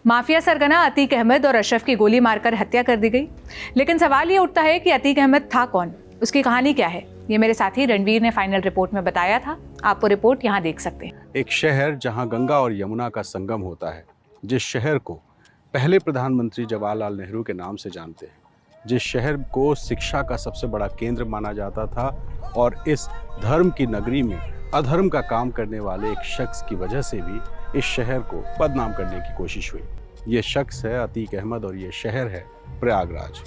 Mafia सरगना अतीक अहमद और अशरफ की गोली मारकर हत्या कर दी गई। लेकिन सवाल ये उठता है कि अतीक अहमद था कौन, उसकी कहानी क्या है। ये मेरे साथी रणवीर ने फाइनल रिपोर्ट में बताया था। आप वो रिपोर्ट यहाँ देख सकते हैं। एक शहर जहाँ गंगा और यमुना का संगम होता है, जिस शहर को पहले प्रधानमंत्री जवाहरलाल नेहरू के नाम से जानते हैं, जिस शहर को शिक्षा का सबसे बड़ा केंद्र माना जाता था, और इस धर्म की नगरी में अधर्म का काम करने वाले एक शख्स की वजह से भी इस शहर को बदनाम करने की कोशिश हुई। ये शख्स है अतीक अहमद और ये शहर है प्रयागराज।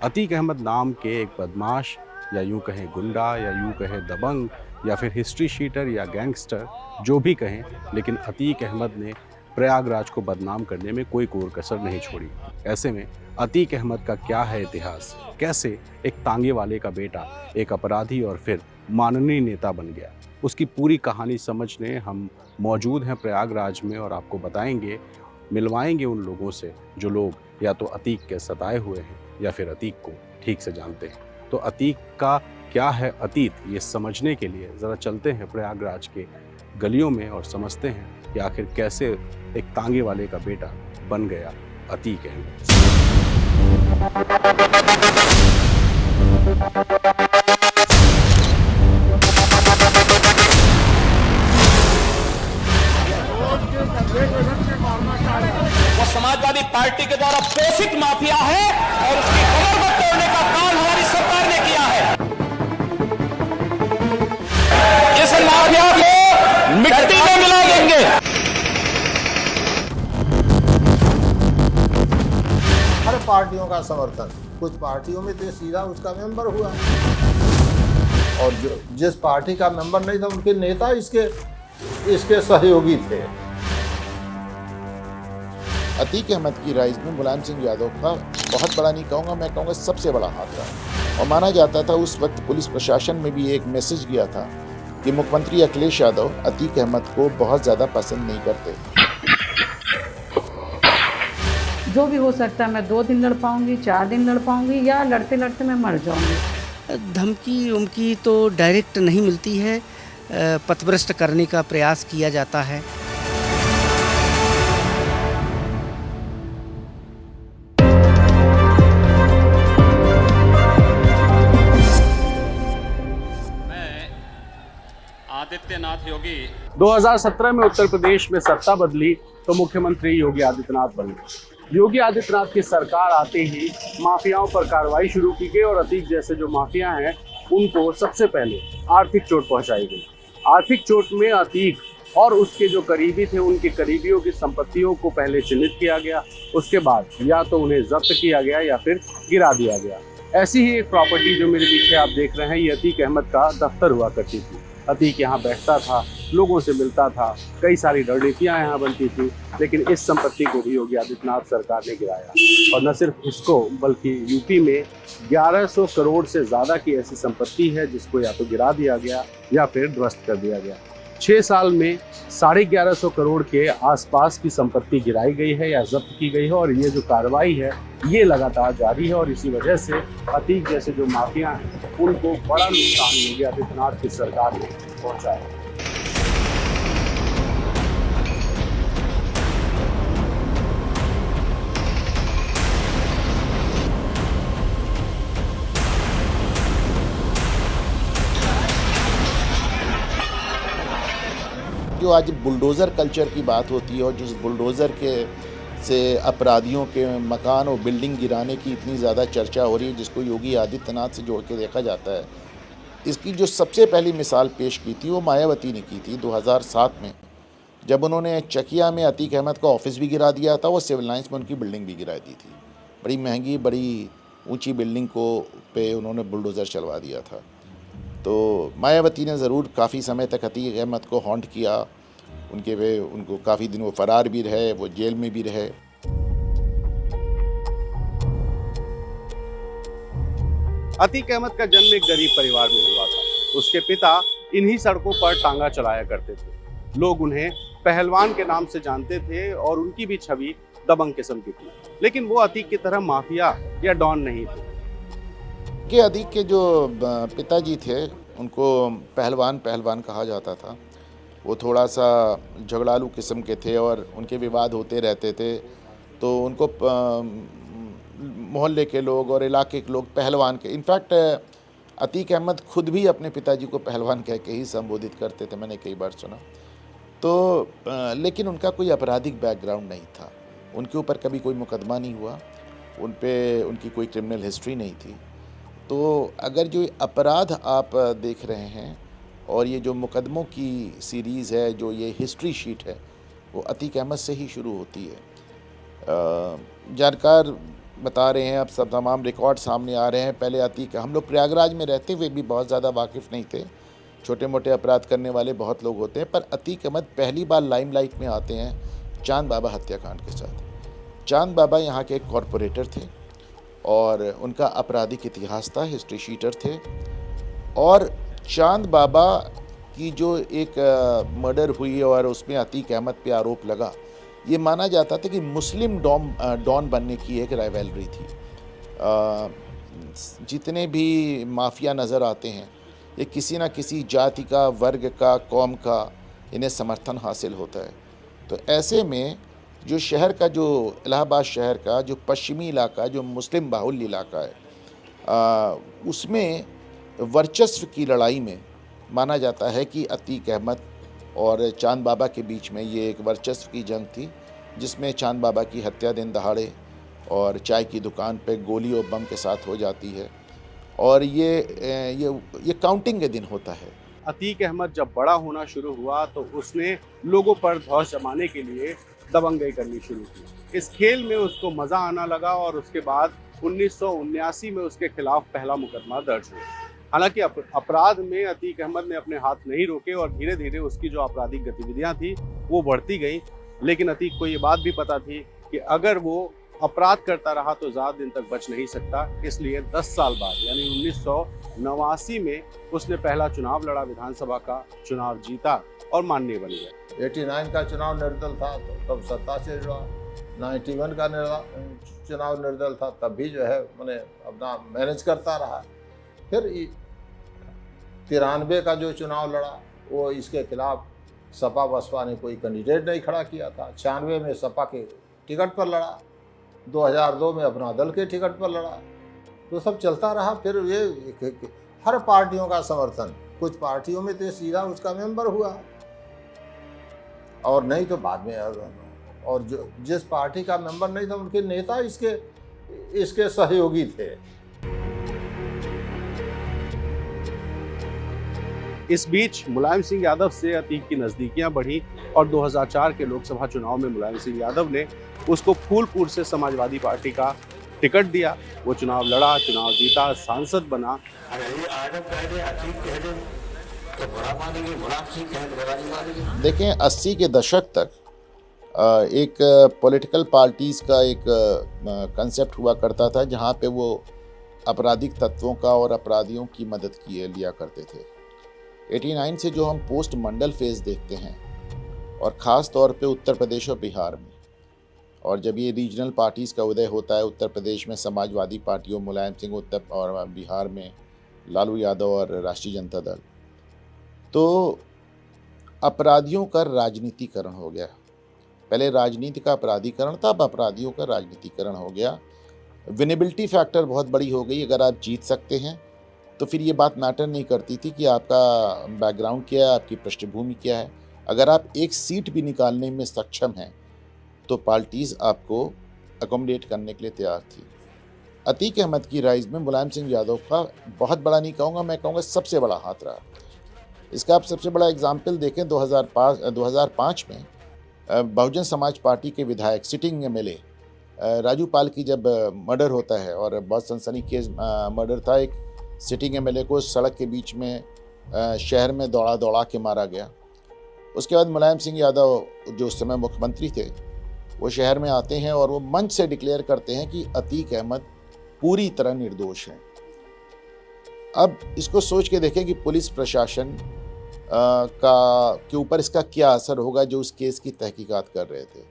अतीक अहमद नाम के एक बदमाश, या यूं कहें गुंडा, या यूं कहें दबंग, या फिर हिस्ट्री शीटर या गैंगस्टर, जो भी कहें, लेकिन अतीक अहमद ने प्रयागराज को बदनाम करने में कोई कोर कसर नहीं छोड़ी। ऐसे में अतीक अहमद का क्या है इतिहास, कैसे एक तांगे वाले का बेटा एक अपराधी और फिर माननीय नेता बन गया, उसकी पूरी कहानी समझने हम मौजूद हैं प्रयागराज में और आपको बताएंगे, मिलवाएंगे उन लोगों से जो लोग या तो अतीक के सताए हुए हैं या फिर अतीक को ठीक से जानते हैं। तो अतीक का क्या है अतीत, ये समझने के लिए ज़रा चलते हैं प्रयागराज के गलियों में और समझते हैं कि आखिर कैसे एक तांगे वाले का बेटा बन गया अतीक अहमद। वो समाजवादी पार्टी के द्वारा पोषित माफिया है और उसकी कमर को तोड़ने का काम हमारी सरकार ने किया है। इस माफिया को मिट्टी में मिला देंगे। हर पार्टियों का समर्थन, कुछ पार्टियों में तो सीधा उसका मेंबर हुआ, और जो जिस पार्टी का मेंबर नहीं था उनके नेता इसके सहयोगी थे। अतीक अहमद की राइज में मुलायम सिंह यादव का बहुत बड़ा नहीं कहूँगा, मैं कहूँगा सबसे बड़ा हाथ रहा। और माना जाता था उस वक्त पुलिस प्रशासन में भी एक मैसेज गया था कि मुख्यमंत्री अखिलेश यादव अतीक अहमद को बहुत ज़्यादा पसंद नहीं करते। जो भी हो सकता है, मैं 2 दिन लड़ पाऊंगी, 4 दिन लड़ पाऊंगी, या लड़ते लड़ते मैं मर जाऊंगी। धमकी उमकी तो डायरेक्ट नहीं मिलती है, पथभ्रष्ट करने का प्रयास किया जाता है। आदित्यनाथ योगी 2017 में उत्तर प्रदेश में सत्ता बदली तो मुख्यमंत्री योगी आदित्यनाथ बन गए। योगी आदित्यनाथ की सरकार आते ही माफियाओं पर कार्रवाई शुरू की गई और अतीक जैसे जो माफिया हैं उनको सबसे पहले आर्थिक चोट पहुंचाई गई। आर्थिक चोट में अतीक और उसके जो करीबी थे उनके करीबियों की संपत्तियों को पहले चिन्हित किया गया, उसके बाद या तो उन्हें जब्त किया गया या फिर गिरा दिया गया। ऐसी ही एक प्रॉपर्टी जो मेरे पीछे आप देख रहे हैं, ये अतीक अहमद का दफ्तर हुआ करती थी। अतीक यहाँ बैठता था, लोगों से मिलता था, कई सारी रणनीतियाँ यहाँ बनती थी, लेकिन इस संपत्ति को भी योगी आदित्यनाथ सरकार ने गिराया। और न सिर्फ इसको बल्कि यूपी में 1100 करोड़ से ज़्यादा की ऐसी संपत्ति है जिसको या तो गिरा दिया गया या फिर ध्वस्त कर दिया गया। 6 साल में 1150 करोड़ के आसपास की संपत्ति गिराई गई है या जब्त की गई है, और ये जो कार्रवाई है ये लगातार जारी है। और इसी वजह से अतीक जैसे जो माफिया हैं उनको बड़ा नुकसान योगी आदित्यनाथ की सरकार ने पहुंचा है। जो आज बुलडोज़र कल्चर की बात होती है और जिस बुलडोज़र के से अपराधियों के मकान और बिल्डिंग गिराने की इतनी ज़्यादा चर्चा हो रही है, जिसको योगी आदित्यनाथ से जोड़ के देखा जाता है, इसकी जो सबसे पहली मिसाल पेश की थी वो मायावती ने की थी 2007 में, जब उन्होंने चकिया में अतीक अहमद का ऑफिस भी गिरा दिया था, वो सिविल लाइन्स में उनकी बिल्डिंग भी गिरा दी थी। बड़ी महंगी, बड़ी ऊँची बिल्डिंग को पे उन्होंने बुलडोज़र चलवा दिया था। तो मायावती ने ज़रूर काफ़ी समय तक अतीक अहमद को हॉन्ट किया, उनको काफ़ी दिन वो फरार भी रहे, वो जेल में भी रहे। अतीक अहमद का जन्म एक गरीब परिवार में हुआ था। उसके पिता इन्हीं सड़कों पर टांगा चलाया करते थे। लोग उन्हें पहलवान के नाम से जानते थे और उनकी भी छवि दबंग किस्म की थी, लेकिन वो अतीक की तरह माफिया या डॉन नहीं थे। कि अतीक के जो पिताजी थे उनको पहलवान कहा जाता था। वो थोड़ा सा झगड़ालू किस्म के थे और उनके विवाद होते रहते थे। तो उनको मोहल्ले के लोग और इलाके के लोग पहलवान के, इनफैक्ट अतीक अहमद खुद भी अपने पिताजी को पहलवान कह के ही संबोधित करते थे, मैंने कई बार सुना। तो लेकिन उनका कोई आपराधिक बैकग्राउंड नहीं था, उनके ऊपर कभी कोई मुकदमा नहीं हुआ, उन पे उनकी कोई क्रिमिनल हिस्ट्री नहीं थी। तो अगर जो अपराध आप देख रहे हैं और ये जो मुकदमों की सीरीज़ है, जो ये हिस्ट्री शीट है, वो अतीक अहमद से ही शुरू होती है। जानकार बता रहे हैं, अब सब तमाम रिकॉर्ड सामने आ रहे हैं। पहले अतीक, हम लोग प्रयागराज में रहते हुए भी बहुत ज़्यादा वाकिफ़ नहीं थे, छोटे मोटे अपराध करने वाले बहुत लोग होते हैं, पर अतीक अहमद पहली बार लाइमलाइट में आते हैं चांद बाबा हत्याकांड के साथ। चांद बाबा यहाँ के एक कॉरपोरेटर थे और उनका आपराधिक इतिहास था, हिस्ट्री शीटर थे। और चांद बाबा की जो एक मर्डर हुई और उसमें अतीक अहमद पे आरोप लगा, ये माना जाता था कि मुस्लिम डॉन बनने की एक राइवलरी थी। जितने भी माफिया नज़र आते हैं, ये किसी न किसी जाति का, वर्ग का, कौम का इन्हें समर्थन हासिल होता है। तो ऐसे में जो शहर का, जो इलाहाबाद शहर का जो पश्चिमी इलाका, जो मुस्लिम बाहुल्य इलाका है, उसमें वर्चस्व की लड़ाई में माना जाता है कि अतीक अहमद और चांद बाबा के बीच में ये एक वर्चस्व की जंग थी, जिसमें चांद बाबा की हत्या दिन दहाड़े और चाय की दुकान पे गोली और बम के साथ हो जाती है। और ये काउंटिंग के दिन होता है। अतीक अहमद जब बड़ा होना शुरू हुआ तो उसने लोगों पर धौंस जमाने के लिए दबंगई करनी शुरू की। इस खेल में उसको मज़ा आना लगा और उसके बाद 1979 में उसके खिलाफ पहला मुकदमा दर्ज हुआ। हालांकि अपराध में अतीक अहमद ने अपने हाथ नहीं रोके और धीरे धीरे उसकी जो आपराधिक गतिविधियां थी वो बढ़ती गई। लेकिन अतीक को ये बात भी पता थी कि अगर वो अपराध करता रहा तो ज़्यादा दिन तक बच नहीं सकता। इसलिए 10 साल बाद यानी 1989 में उसने पहला चुनाव लड़ा, विधानसभा का चुनाव जीता और माननीय बन गया। 89 का चुनाव निर्दल था तो तब सत्ता से जुड़ा, 91 का चुनाव निर्दल था तब भी जो है मैंने अपना मैनेज करता रहा। फिर 93 का जो चुनाव लड़ा वो इसके खिलाफ सपा बसपा ने कोई कैंडिडेट नहीं खड़ा किया था। 96 में सपा के टिकट पर लड़ा, 2002 में अपना दल के टिकट पर लड़ा, तो सब चलता रहा। फिर ये हर पार्टियों का समर्थन, कुछ पार्टियों में तो सीधा उसका मेंबर हुआ और नहीं तो बाद में, और जो जिस पार्टी का मेंबर नहीं था उनके नेता इसके सहयोगी थे। इस बीच मुलायम सिंह यादव से अतीक की नज़दीकियां बढ़ी और 2004 के लोकसभा चुनाव में मुलायम सिंह यादव ने उसको फूलपुर से समाजवादी पार्टी का टिकट दिया। वो चुनाव लड़ा, चुनाव जीता, सांसद बना। देखें, 80 के दशक तक एक पॉलिटिकल पार्टीज़ का एक कंसेप्ट हुआ करता था जहाँ पे वो आपराधिक तत्वों का और अपराधियों की मदद लिया करते थे। 89 से जो हम पोस्ट मंडल फेज़ देखते हैं और ख़ास तौर पे उत्तर प्रदेश और बिहार में, और जब ये रीजनल पार्टीज़ का उदय होता है, उत्तर प्रदेश में समाजवादी पार्टियों, मुलायम सिंह, और बिहार में लालू यादव और राष्ट्रीय जनता दल, तो अपराधियों का राजनीतिकरण हो गया। पहले राजनीति का अपराधीकरण था, अब अपराधियों का राजनीतिकरण हो गया। विनेबिलिटी फैक्टर बहुत बड़ी हो गई। अगर आप जीत सकते हैं तो फिर ये बात मैटर नहीं करती थी कि आपका बैकग्राउंड क्या है, आपकी पृष्ठभूमि क्या है। अगर आप एक सीट भी निकालने में सक्षम हैं तो पार्टीज़ आपको अकोमोडेट करने के लिए तैयार थी। अतीक अहमद की राइज में मुलायम सिंह यादव का बहुत बड़ा नहीं कहूँगा, मैं कहूँगा सबसे बड़ा हाथ रहा। इसका आप सबसे बड़ा एग्जाम्पल देखें, 2005 में बहुजन समाज पार्टी के विधायक, सिटिंग MLA राजू पाल की जब मर्डर होता है, और बहुत सनसनीखेज मर्डर था, एक सिटिंग MLA को सड़क के बीच में शहर में दौड़ा के मारा गया। उसके बाद मुलायम सिंह यादव जो उस समय मुख्यमंत्री थे, वो शहर में आते हैं और वो मंच से डिक्लेयर करते हैं कि अतीक अहमद पूरी तरह निर्दोष हैं। अब इसको सोच के देखें कि पुलिस प्रशासन के ऊपर इसका क्या असर होगा जो उस केस की तहकीकात कर रहे थे।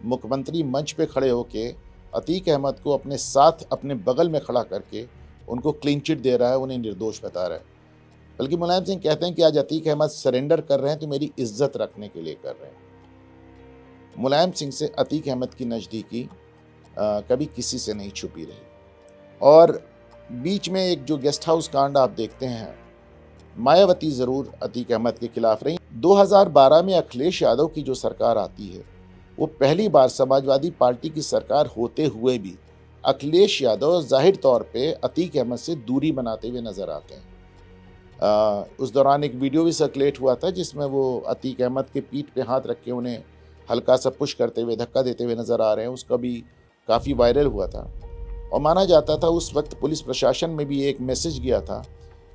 मुख्यमंत्री मंच पे खड़े होके अतीक अहमद को अपने साथ, अपने बगल में खड़ा करके उनको क्लीन चिट दे रहा है, उन्हें निर्दोष बता रहा है। बल्कि मुलायम सिंह कहते हैं कि आज अतीक अहमद सरेंडर कर रहे हैं तो मेरी इज्जत रखने के लिए कर रहे हैं। मुलायम सिंह से अतीक अहमद की नज़दीकी कभी किसी से नहीं छुपी रही। और बीच में एक जो गेस्ट हाउस कांड आप देखते हैं, मायावती ज़रूर अतीक अहमद के खिलाफ रही। 2012 में अखिलेश यादव की जो सरकार आती है, वो पहली बार समाजवादी पार्टी की सरकार होते हुए भी अखिलेश यादव जाहिर तौर पे अतीक अहमद से दूरी बनाते हुए नज़र आते हैं। उस दौरान एक वीडियो भी सर्कुलेट हुआ था जिसमें वो अतीक अहमद के पीठ पे हाथ रख के उन्हें हल्का सा पुश करते हुए, धक्का देते हुए नज़र आ रहे हैं। उसका भी काफ़ी वायरल हुआ था और माना जाता था उस वक्त पुलिस प्रशासन में भी एक मैसेज गया था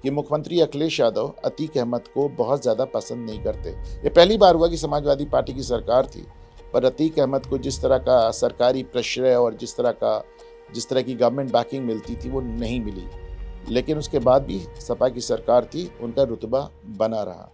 कि मुख्यमंत्री अखिलेश यादव अतीक अहमद को बहुत ज़्यादा पसंद नहीं करते। ये पहली बार हुआ कि समाजवादी पार्टी की सरकार थी पर अतीक अहमद को जिस तरह का सरकारी प्रश्रय और जिस तरह की गवर्नमेंट बैकिंग मिलती थी वो नहीं मिली। लेकिन उसके बाद भी सपा की सरकार थी, उनका रुतबा बना रहा।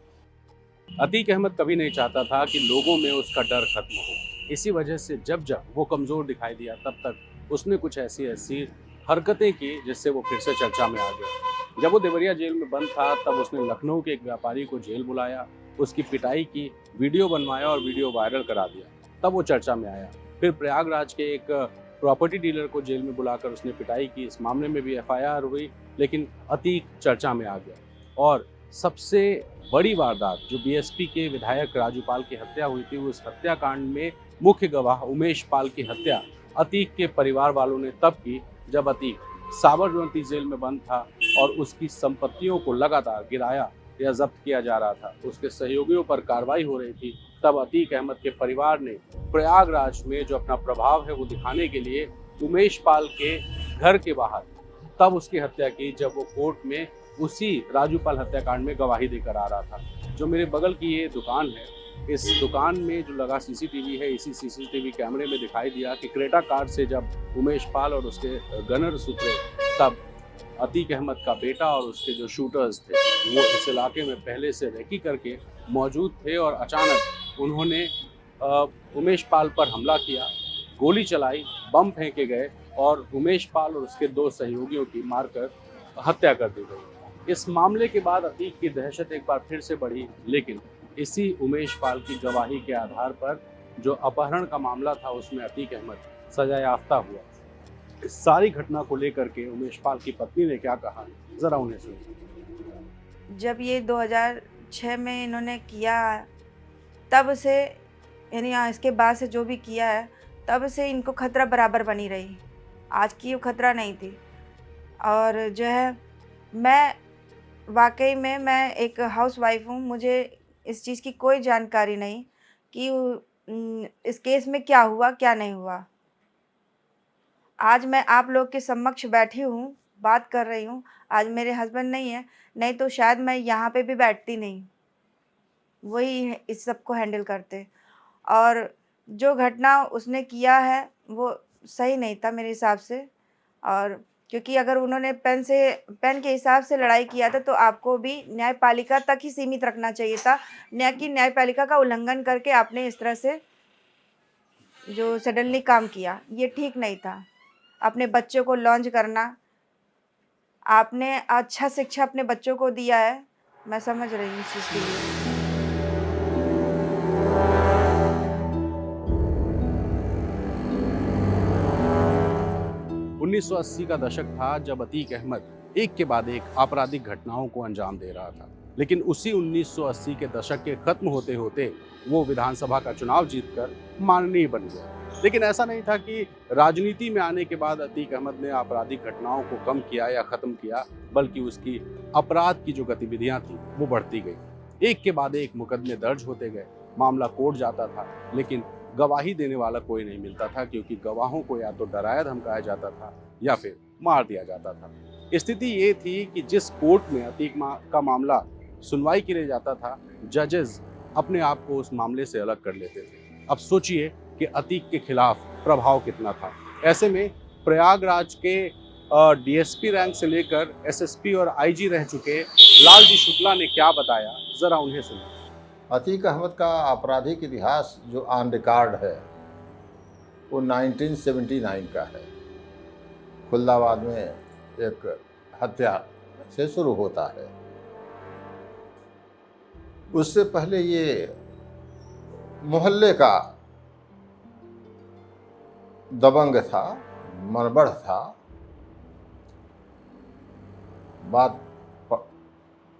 अतीक अहमद कभी नहीं चाहता था कि लोगों में उसका डर खत्म हो। इसी वजह से जब जब वो कमज़ोर दिखाई दिया तब तक उसने कुछ ऐसी हरकतें की जिससे वो फिर से चर्चा में आ गया। जब वो देवरिया जेल में बंद था तब उसने लखनऊ के एक व्यापारी को जेल बुलाया, उसकी पिटाई की, वीडियो बनवाया और वीडियो वायरल करा दिया, तब वो चर्चा में आया। फिर प्रयागराज के एक प्रॉपर्टी डीलर को जेल में बुलाकर उसने पिटाई की, इस मामले में भी FIR हुई, लेकिन अतीक चर्चा में आ गया। और सबसे बड़ी वारदात जो BSP के विधायक राजू पाल की हत्या हुई थी, उस हत्याकांड में मुख्य गवाह उमेश पाल की हत्या अतीक के परिवार वालों ने तब की जब अतीक साबरमती जेल में बंद था और उसकी संपत्तियों को लगातार गिराया या जब्त किया जा रहा था, उसके सहयोगियों पर कार्रवाई हो रही थी। तब अतीक अहमद के परिवार ने प्रयागराज में जो अपना प्रभाव है वो दिखाने के लिए उमेश पाल के घर के बाहर तब उसकी हत्या की जब वो कोर्ट में उसी राजू पाल हत्याकांड में गवाही देकर आ रहा था। जो मेरे बगल की ये दुकान है, इस दुकान में जो लगा CCTV है, इसी CCTV कैमरे में दिखाई दिया कि क्रेटा कार से जब उमेश पाल और उसके गनर्स उतरे तब अतीक अहमद का बेटा और उसके जो शूटर्स थे वो इस इलाके में पहले से रेकी करके मौजूद थे और अचानक उन्होंने उमेश पाल पर हमला किया, गोली चलाई, बम फेंके गए और उमेश पाल और उसके 2 सहयोगियों की मारकर हत्या कर दी गई। इस मामले के बाद अतीक की दहशत एक बार फिर से बढ़ी, लेकिन इसी उमेश पाल की गवाही के आधार पर जो अपहरण का मामला था उसमें अतीक अहमद सजायाफ्ता हुआ। इस सारी घटना को लेकर के उमेश पाल की पत्नी ने क्या कहा, जरा उन्हें सुनिए। जब ये 2006 में इन्होंने किया, तब से यानी इसके बाद से जो भी किया है तब से इनको खतरा बराबर बनी रही। आज की वो खतरा नहीं थी। और जो है मैं वाकई में मैं एक हाउसवाइफ हूँ, मुझे इस चीज़ की कोई जानकारी नहीं कि इस केस में क्या हुआ क्या नहीं हुआ। आज मैं आप लोग के समक्ष बैठी हूँ, बात कर रही हूँ। आज मेरे हस्बैंड नहीं है, नहीं तो शायद मैं यहाँ पे भी बैठती नहीं, वही इस सब को हैंडल करते। और जो घटना उसने किया है वो सही नहीं था मेरे हिसाब से। और क्योंकि अगर उन्होंने पेन के हिसाब से लड़ाई किया था तो आपको भी न्यायपालिका तक ही सीमित रखना चाहिए था, न कि न्यायपालिका का उल्लंघन करके आपने इस तरह से जो सडनली काम किया, ये ठीक नहीं था। अपने बच्चों को लॉन्च करना, आपने अच्छा शिक्षा अपने बच्चों को दिया है, मैं समझ रही हूँ इस चीज़ के लिए। 1980 का दशक था जब अतीक अहमद एक के बाद एक आपराधिक घटनाओं को अंजाम दे रहा था। लेकिन उसी 1980 के दशक के खत्म होते होते वो विधानसभा का चुनाव जीतकर माननीय बन गया। लेकिन ऐसा नहीं था कि राजनीति में आने के बाद अतीक अहमद ने आपराधिक घटनाओं को कम किया या खत्म किया, बल्कि उसकी अपराध की जो गतिविधियां थी वो बढ़ती गई। एक के बाद एक मुकदमे दर्ज होते गए, मामला कोर्ट जाता था, लेकिन गवाही देने वाला कोई नहीं मिलता था, क्योंकि गवाहों को या तो डराया धमकाया जाता था या फिर मार दिया जाता था। स्थिति ये थी कि जिस कोर्ट में अतीक का मामला सुनवाई के लिए जाता था, जजेस अपने आप को उस मामले से अलग कर लेते थे। अब सोचिए कि अतीक के खिलाफ प्रभाव कितना था। ऐसे में प्रयागराज के DSP रैंक से लेकर SSP और IG रह चुके लालजी शुक्ला ने क्या बताया, जरा उन्हें सुनिए। अतीक अहमद का आपराधिक इतिहास जो ऑन रिकॉर्ड है वो 1979 का है। खुलदाबाद में एक हत्या से शुरू होता है। उससे पहले ये मोहल्ले का दबंग था, मनबड़ था,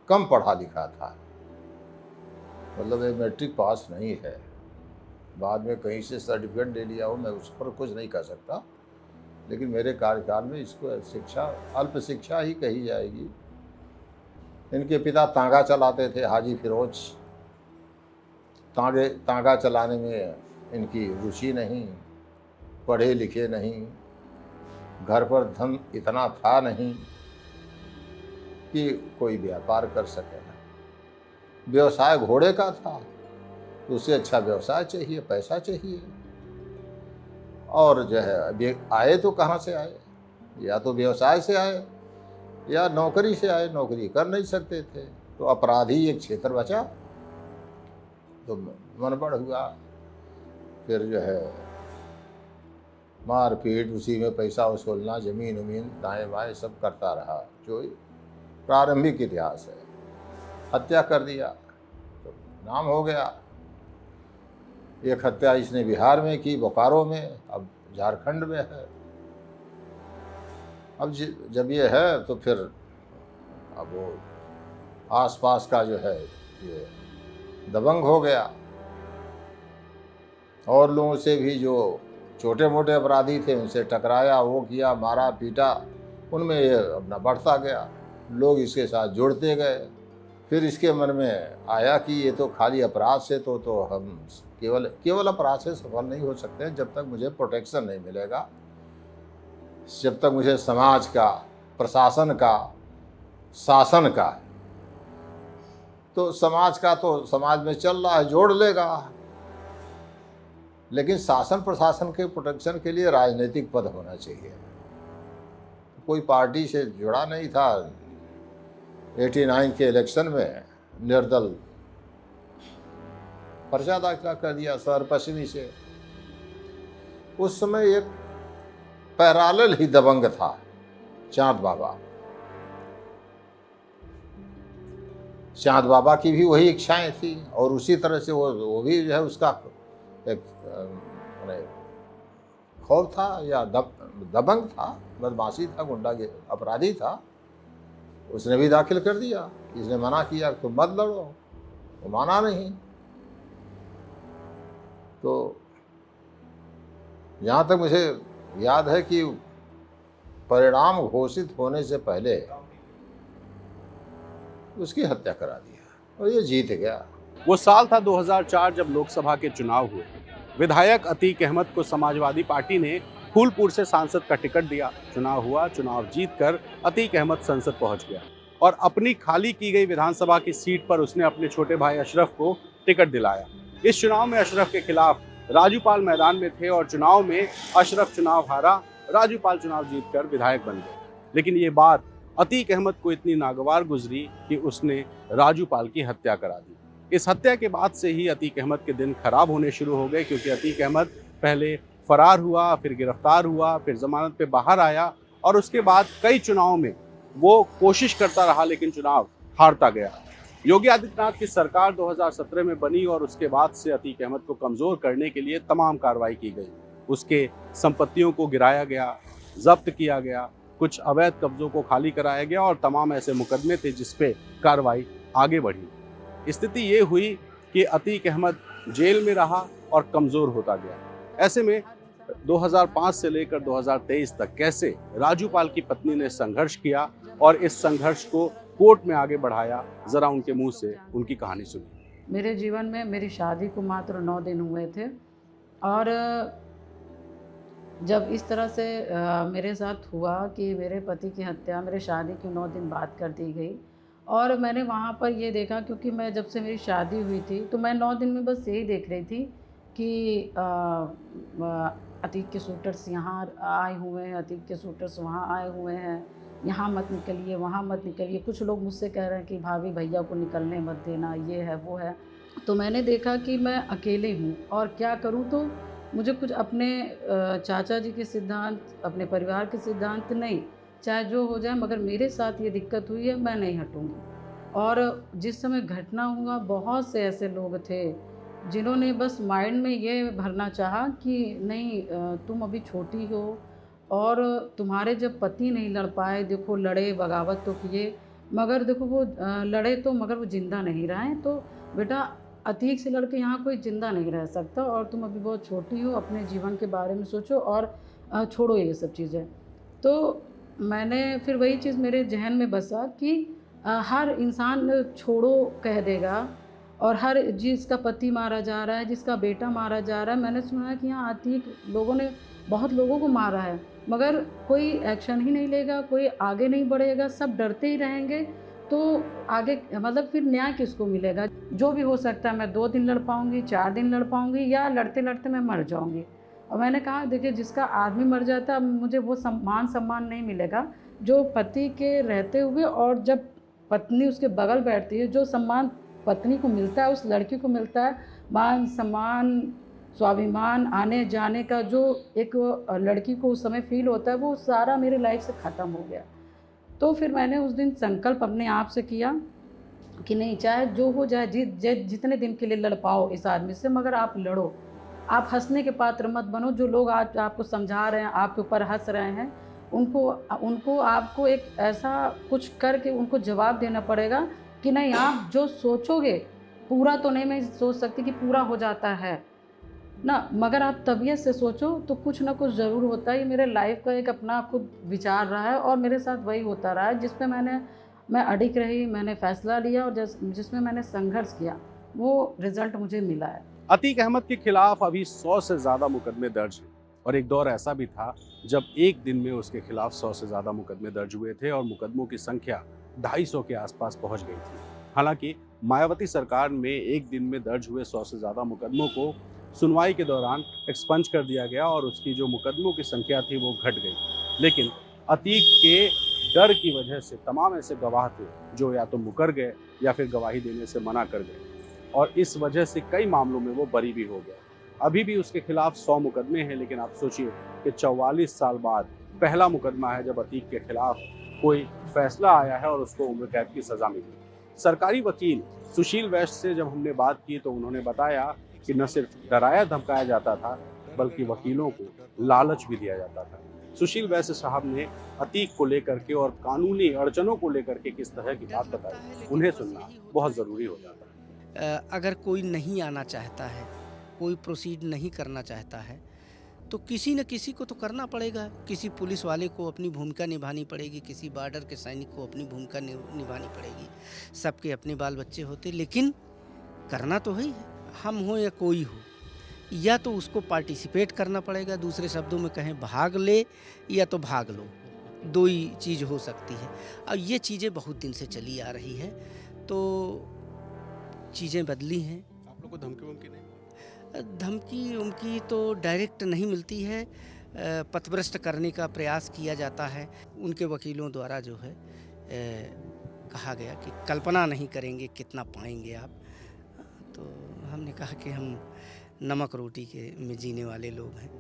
कम पढ़ा लिखा था, मतलब ये मैट्रिक पास नहीं है, बाद में कहीं से सर्टिफिकेट ले लिया हो, मैं उस पर कुछ नहीं कह सकता, लेकिन मेरे कार्यकाल में इसको शिक्षा अल्प शिक्षा ही कही जाएगी। इनके पिता तांगा चलाते थे, हाजी फिरोज। तांगा चलाने में इनकी रुचि नहीं, पढ़े लिखे नहीं, घर पर धन इतना था नहीं कि कोई व्यापार कर सके। व्यवसाय घोड़े का था, तो उससे अच्छा व्यवसाय चाहिए, पैसा चाहिए। और जो है अभी आए तो कहाँ से आए, या तो व्यवसाय से आए या नौकरी से आए, नौकरी कर नहीं सकते थे, तो अपराधी एक क्षेत्र बचा, तो मनबड़ हुआ। फिर जो है मारपीट, उसी में पैसा वसूलना, ज़मीन उमीन दाएँ बाएँ सब करता रहा, जो प्रारंभिक इतिहास है। हत्या कर दिया तो नाम हो गया। एक हत्या इसने बिहार में की, बोकारो में, अब झारखंड में है। अब जब ये है तो फिर अब वो आसपास का जो है ये दबंग हो गया, और लोगों से भी जो छोटे मोटे अपराधी थे उनसे टकराया, वो किया, मारा पीटा, उनमें ये अपना बढ़ता गया, लोग इसके साथ जुड़ते गए। फिर इसके मन में आया कि ये तो खाली अपराध से तो हम केवल अपराध से सफल नहीं हो सकते, जब तक मुझे प्रोटेक्शन नहीं मिलेगा, जब तक मुझे समाज का, प्रशासन का, शासन का, तो समाज का तो समाज में चल रहा है, जोड़ लेगा, लेकिन शासन प्रशासन के प्रोटेक्शन के लिए राजनीतिक पद होना चाहिए। कोई पार्टी से जुड़ा नहीं था। 89 के इलेक्शन में निर्दल पर्चा दाखिला कर दिया शहर पश्चिमी से। उस समय एक पैरालल ही दबंग था, चांद बाबा। चांद बाबा की भी वही इच्छाएं थी, और उसी तरह से वो भी जो है उसका एक खौफ था, या दबंग था, बदमाशी था, गुंडा अपराधी था। उसने भी दाखिल कर दिया। इसने मना किया तो मत लड़ो, वो माना नहीं। तो यहाँ तक मुझे याद है कि परिणाम घोषित होने से पहले उसकी हत्या करा दिया, और ये जीत गया। वो साल था 2004 जब लोकसभा के चुनाव हुए। विधायक अतीक अहमद को समाजवादी पार्टी ने फूलपुर से सांसद का टिकट दिया। चुनाव हुआ, चुनाव जीतकर अतीक अहमद संसद पहुंच गया, और अपनी खाली की गई विधानसभा की सीट पर उसने अपने छोटे भाई अशरफ को टिकट दिलाया। इस चुनाव में अशरफ के खिलाफ राजूपाल मैदान में थे, और चुनाव में अशरफ चुनाव हारा, राजूपाल चुनाव जीतकर विधायक बन गए। लेकिन ये बात अतीक अहमद को इतनी नागवार गुजरी कि उसने राजूपाल की हत्या करा दी। इस हत्या के बाद से ही अतीक अहमद के दिन खराब होने शुरू हो गए, क्योंकि अतीक अहमद पहले फरार हुआ, फिर गिरफ्तार हुआ, फिर जमानत पे बाहर आया, और उसके बाद कई चुनाव में वो कोशिश करता रहा, लेकिन चुनाव हारता गया। योगी आदित्यनाथ की सरकार 2017 में बनी, और उसके बाद से अतीक अहमद को कमज़ोर करने के लिए तमाम कार्रवाई की गई। उसके संपत्तियों को गिराया गया, जब्त किया गया, कुछ अवैध कब्जों को खाली कराया गया, और तमाम ऐसे मुकदमे थे जिस पे कार्रवाई आगे बढ़ी। स्थिति ये हुई कि अतीक अहमद जेल में रहा और कमज़ोर होता गया। ऐसे में 2005 से लेकर 2023 तक कैसे राजूपाल की पत्नी ने संघर्ष किया और इस संघर्ष को कोर्ट में आगे बढ़ाया, जरा उनके मुंह से उनकी कहानी सुनिए। मेरे जीवन में मेरी शादी को मात्र 9 दिन हुए थे, और जब इस तरह से मेरे साथ हुआ कि मेरे पति की हत्या मेरे शादी के 9 दिन बाद कर दी गई, और मैंने वहाँ पर ये देखा, क्योंकि मैं जब से मेरी शादी हुई थी तो मैं 9 दिन में बस यही देख रही थी कि अतीक के शूटर्स यहाँ आए हुए हैं, अतीक के शूटर्स वहाँ आए हुए हैं, यहाँ मत निकलिए, वहाँ मत निकलिए। कुछ लोग मुझसे कह रहे हैं कि भाभी भैया को निकलने मत देना, ये है वो है। तो मैंने देखा कि मैं अकेले हूँ और क्या करूँ, तो मुझे कुछ अपने चाचा जी के सिद्धांत, अपने परिवार के सिद्धांत नहीं, चाहे जो हो जाए, मगर मेरे साथ ये दिक्कत हुई है, मैं नहीं हटूँगी। और जिस समय घटना हुआ बहुत से ऐसे लोग थे जिन्होंने बस माइंड में ये भरना चाहा कि नहीं तुम अभी छोटी हो और तुम्हारे जब पति नहीं लड़ पाए, देखो लड़े, बगावत तो किए, मगर देखो वो लड़े तो मगर वो ज़िंदा नहीं रहे। तो बेटा अतीक से लड़के यहाँ कोई ज़िंदा नहीं रह सकता और तुम अभी बहुत छोटी हो, अपने जीवन के बारे में सोचो और छोड़ो ये सब चीज़ें। तो मैंने फिर वही चीज़ मेरे जहन में बसा कि हर इंसान छोड़ो कह देगा और हर जिसका पति मारा जा रहा है, जिसका बेटा मारा जा रहा है। मैंने सुना है कि यहाँ अतीक लोगों ने बहुत लोगों को मारा है, मगर कोई एक्शन ही नहीं लेगा, कोई आगे नहीं बढ़ेगा, सब डरते ही रहेंगे। तो आगे मतलब फिर न्याय किसको मिलेगा? जो भी हो सकता है, मैं 2 दिन लड़ पाऊँगी, 4 दिन लड़ पाऊँगी या लड़ते लड़ते मैं मर जाऊँगी। और मैंने कहा देखिए, जिसका आदमी मर जाता है मुझे वो सम्मान नहीं मिलेगा जो पति के रहते हुए और जब पत्नी उसके बगल बैठती है, जो सम्मान पत्नी को मिलता है उस लड़की को मिलता है, मान सम्मान स्वाभिमान आने जाने का जो एक लड़की को उस समय फील होता है, वो सारा मेरे लाइफ से ख़त्म हो गया। तो फिर मैंने उस दिन संकल्प अपने आप से किया कि नहीं, चाहे जो हो जाए, जितने दिन के लिए लड़ पाओ इस आदमी से, मगर आप लड़ो। आप हंसने के पात्र मत बनो। जो लोग आज आपको समझा रहे हैं, आपके ऊपर हंस रहे हैं, उनको आपको एक ऐसा कुछ करके उनको जवाब देना पड़ेगा कि नहीं, आप जो सोचोगे पूरा तो नहीं मैं सोच सकती कि पूरा हो जाता है ना, मगर आप तबीयत से सोचो तो कुछ ना कुछ ज़रूर होता है। ये मेरे लाइफ का एक अपना खुद विचार रहा है और मेरे साथ वही होता रहा है, जिस पे मैं अडिग रही, मैंने फ़ैसला लिया और जिसमें मैंने संघर्ष किया, वो रिज़ल्ट मुझे मिला है। अतीक अहमद के खिलाफ अभी 100 से ज़्यादा मुकदमे दर्ज हैं और एक दौर ऐसा भी था जब एक दिन में उसके खिलाफ 100 से ज़्यादा मुकदमे दर्ज हुए थे और मुकदमों की संख्या 250 के आसपास पहुंच गई थी। हालांकि मायावती सरकार में एक दिन में दर्ज हुए 100 से ज़्यादा मुकदमों को सुनवाई के दौरान एक्सपंज कर दिया गया और उसकी जो मुकदमों की संख्या थी वो घट गई। लेकिन अतीक के डर की वजह से तमाम ऐसे गवाह थे जो या तो मुकर गए या फिर गवाही देने से मना कर गए और इस वजह से कई मामलों में वो बरी भी हो गया। अभी भी उसके खिलाफ 100 मुकदमे हैं, लेकिन आप सोचिए कि 44 साल बाद पहला मुकदमा है जब अतीक के खिलाफ कोई फैसला आया है और उसको उम्र कैद की सज़ा मिली। सरकारी वकील सुशील वैश्य से जब हमने बात की तो उन्होंने बताया कि न सिर्फ डराया धमकाया जाता था बल्कि वकीलों को लालच भी दिया जाता था। सुशील वैश्य साहब ने अतीक को लेकर के और कानूनी अड़चनों को लेकर के किस तरह की बात बताई, उन्हें सुनना बहुत ज़रूरी हो जाता है। अगर कोई नहीं आना चाहता है, कोई प्रोसीड नहीं करना चाहता है, तो किसी न किसी को तो करना पड़ेगा। किसी पुलिस वाले को अपनी भूमिका निभानी पड़ेगी, किसी बॉर्डर के सैनिक को अपनी भूमिका निभानी पड़ेगी। सबके अपने बाल बच्चे होते, लेकिन करना तो है, हम हो या कोई हो, या तो उसको पार्टिसिपेट करना पड़ेगा, दूसरे शब्दों में कहें भाग ले या तो भाग लो, दो ही चीज़ हो सकती है। और ये चीज़ें बहुत दिन से चली आ रही है, तो चीज़ें बदली हैं। आप लोग को धमकी नहीं? धमकी उमकी तो डायरेक्ट नहीं मिलती है, पथभ्रष्ट करने का प्रयास किया जाता है। उनके वकीलों द्वारा जो है कहा गया कि कल्पना नहीं करेंगे कितना पाएंगे आप। तो हमने कहा कि हम नमक रोटी के में जीने वाले लोग हैं,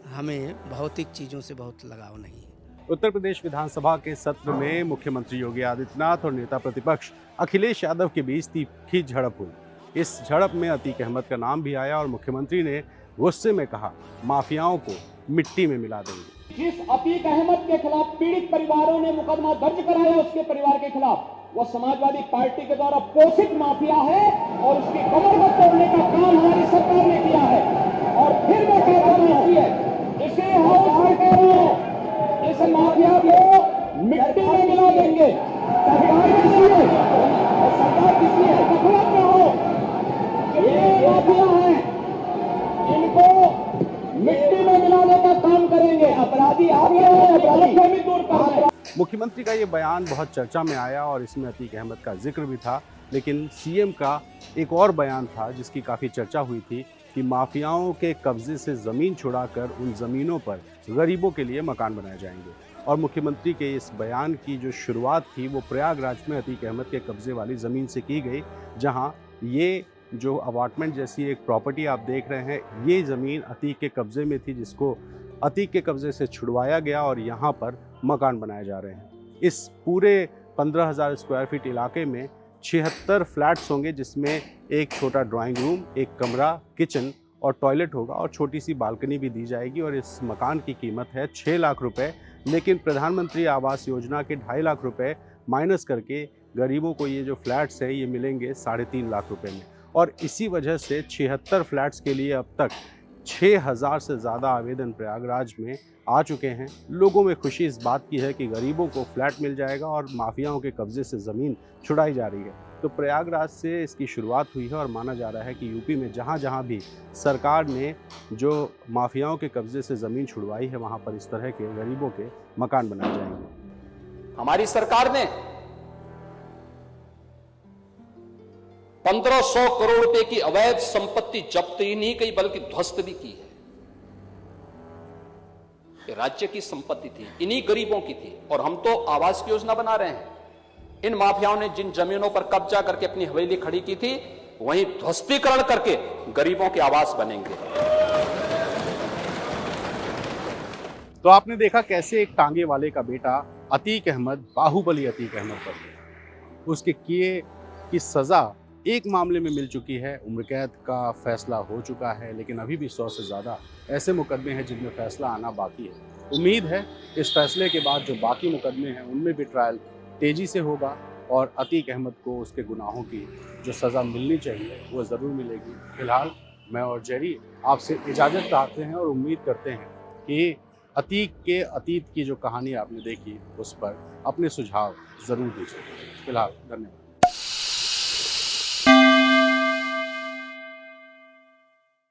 हमें भौतिक चीज़ों से बहुत लगाव नहीं है। उत्तर प्रदेश विधानसभा के सत्र में मुख्यमंत्री योगी आदित्यनाथ और नेता प्रतिपक्ष अखिलेश यादव के बीच तीखी झड़प हुई। इस झड़प में अतीक अहमद का नाम भी आया और मुख्यमंत्री ने गुस्से में कहा, माफियाओं को मिट्टी में मिला देंगे। जिस अतीक अहमद के खिलाफ पीड़ित परिवारों ने मुकदमा दर्ज कराया उसके परिवार के खिलाफ, वो समाजवादी पार्टी के द्वारा पोषित माफिया है और उसकी कमर को तोड़ने का काम हमारी सरकार ने किया है। और फिर मैं कहता हूं, इसे हम इस माफिया को मिट्टी में मिला देंगे। सरकार किसी है, सरकार किसी है, गफलत में हो, ये माफिया है, इनको मिट्टी में मिलाने का काम करेंगे। अपराधी आप अपराधी दूर कर। मुख्यमंत्री का ये बयान बहुत चर्चा में आया और इसमें अतीक अहमद का जिक्र भी था, लेकिन सीएम का एक और बयान था जिसकी काफ़ी चर्चा हुई थी कि माफियाओं के कब्जे से ज़मीन छुड़ाकर उन ज़मीनों पर गरीबों के लिए मकान बनाए जाएंगे। और मुख्यमंत्री के इस बयान की जो शुरुआत थी वो प्रयागराज में अतीक अहमद के कब्जे वाली ज़मीन से की गई, जहाँ ये जो अपार्टमेंट जैसी एक प्रॉपर्टी आप देख रहे हैं, ये ज़मीन अतीक के कब्जे में थी, जिसको अतीक के कब्जे से छुड़वाया गया और यहाँ पर मकान बनाए जा रहे हैं। इस पूरे 15,000 स्क्वायर फीट इलाके में 76 फ्लैट्स होंगे, जिसमें एक छोटा ड्राइंग रूम, एक कमरा, किचन और टॉयलेट होगा और छोटी सी बालकनी भी दी जाएगी। और इस मकान की कीमत है 6 लाख रुपए, लेकिन प्रधानमंत्री आवास योजना के 2.5 लाख रुपए माइनस करके गरीबों को ये जो फ्लैट्स है ये मिलेंगे 3.5 लाख रुपए में। और इसी वजह से 76 फ्लैट्स के लिए अब तक 6000 से ज़्यादा आवेदन प्रयागराज में आ चुके हैं। लोगों में खुशी इस बात की है कि गरीबों को फ्लैट मिल जाएगा और माफियाओं के कब्जे से ज़मीन छुड़ाई जा रही है। तो प्रयागराज से इसकी शुरुआत हुई है और माना जा रहा है कि यूपी में जहाँ जहाँ भी सरकार ने जो माफियाओं के कब्जे से ज़मीन छुड़वाई है, वहाँ पर इस तरह के गरीबों के मकान बनाए जाएंगे। हमारी सरकार ने 1500 करोड़ रुपए की अवैध संपत्ति जब्त ही नहीं की बल्कि ध्वस्त भी की है। ये राज्य की संपत्ति थी, इन्हीं गरीबों की थी, और हम तो आवास की योजना बना रहे हैं। इन माफियाओं ने जिन जमीनों पर कब्जा करके अपनी हवेली खड़ी की थी, वहीं ध्वस्तीकरण करके गरीबों के आवास बनेंगे। तो आपने देखा कैसे एक टांगे वाले का बेटा अतीक अहमद, बाहुबली अतीक अहमद पर गया। उसके किए की सजा एक मामले में मिल चुकी है, उम्र कैद का फैसला हो चुका है, लेकिन अभी भी 100 से ज़्यादा ऐसे मुकदमे हैं जिनमें फैसला आना बाकी है। उम्मीद है इस फैसले के बाद जो बाकी मुकदमे हैं उनमें भी ट्रायल तेज़ी से होगा और अतीक अहमद को उसके गुनाहों की जो सज़ा मिलनी चाहिए वो ज़रूर मिलेगी। फिलहाल मैं और जेरी आपसे इजाज़त चाहते हैं और उम्मीद करते हैं कि अतीक के अतीत की जो कहानी आपने देखी उस पर अपने सुझाव ज़रूर दीजिए। फिलहाल धन्यवाद।